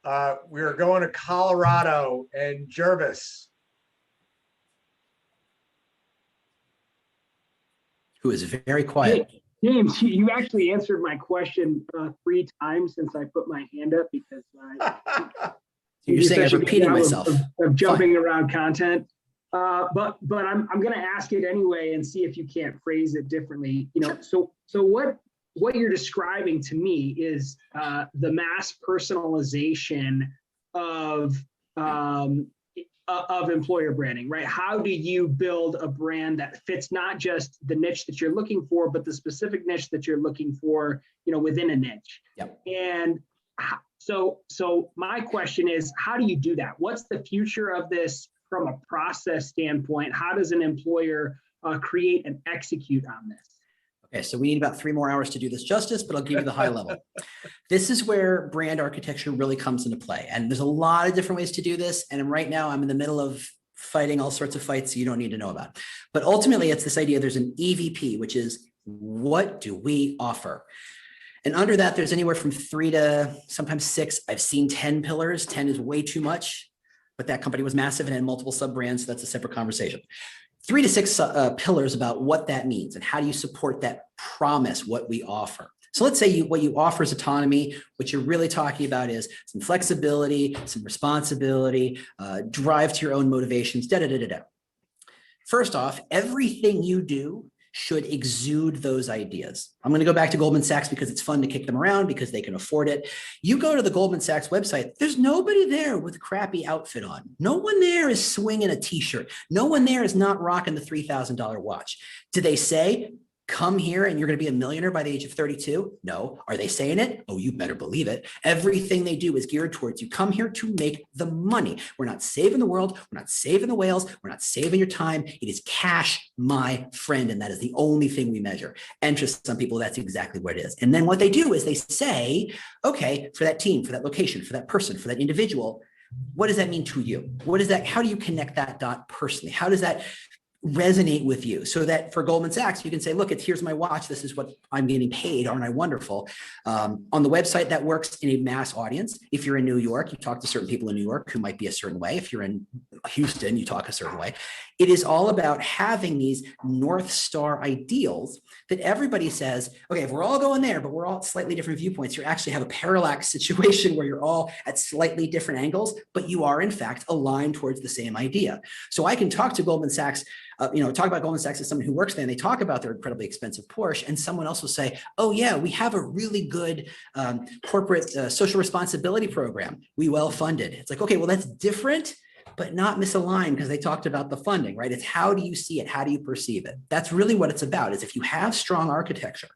We're going to Colorado and Jervis. Who is very quiet. Hey, James, you actually answered my question 3 times since I put my hand up because You're saying I'm repeating myself. Of jumping around content. But I'm going to ask it anyway and see if you can't phrase it differently. You know, so what you're describing to me is the mass personalization of employer branding, right? How do you build a brand that fits not just the niche that you're looking for, but the specific niche that you're looking for, you know, within a niche? Yep. And so my question is, how do you do that? What's the future of this from a process standpoint? How does an employer create and execute on this? Okay, so we need about 3 more hours to do this justice, but I'll give you the high level. This is where brand architecture really comes into play. And there's a lot of different ways to do this. And right now I'm in the middle of fighting all sorts of fights you don't need to know about. But ultimately it's this idea there's an EVP, which is what do we offer? And under that, there's anywhere from 3 to sometimes 6. I've seen 10 pillars. 10 is way too much, but that company was massive and had multiple sub-brands. So that's a separate conversation. 3 to 6 pillars about what that means and how do you support that promise, what we offer. So let's say what you offer is autonomy. What you're really talking about is some flexibility, some responsibility, drive to your own motivations, da-da-da-da-da. First off, everything you do should exude those ideas. I'm going to go back to Goldman Sachs because it's fun to kick them around because they can afford it. You go to the Goldman Sachs website, there's nobody there with a crappy outfit on. No one there is swinging a t-shirt. No one there is not rocking the $3,000 watch. Do they say, come here and you're going to be a millionaire by the age of 32? No. Are they saying it? Oh, you better believe it. Everything they do is geared towards you come here to make the money. We're not saving the world. We're not saving the whales. We're not saving your time. It is cash, my friend. And that is the only thing we measure. And to some people, that's exactly what it is. And then what they do is they say, okay, for that team, for that location, for that person, for that individual, what does that mean to you? What is that? How do you connect that dot personally? How does that resonate with you so that for Goldman Sachs, you can say, look, here's my watch. This is what I'm getting paid. Aren't I wonderful? On the website, that works in a mass audience. If you're in New York, you talk to certain people in New York who might be a certain way. If you're in Houston, you talk a certain way. It is all about having these North Star ideals that everybody says, okay, if we're all going there, but we're all at slightly different viewpoints, you actually have a parallax situation where you're all at slightly different angles, but you are in fact aligned towards the same idea. So I can talk to Goldman Sachs, talk about Goldman Sachs as someone who works there, and they talk about their incredibly expensive Porsche, and someone else will say, oh yeah, we have a really good corporate social responsibility program. We well-funded. It's like, okay, well, that's different, but not misaligned because they talked about the funding, right? It's how do you see it? How do you perceive it? That's really what it's about, is if you have strong architecture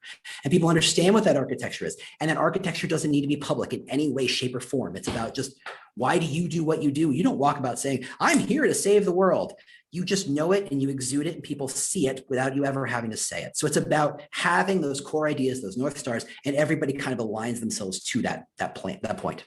and people understand what that architecture is, and that architecture doesn't need to be public in any way, shape, or form. It's about just, why do you do what you do? You don't walk about saying, I'm here to save the world. You just know it and you exude it and people see it without you ever having to say it. So it's about having those core ideas, those North Stars, and everybody kind of aligns themselves to that point.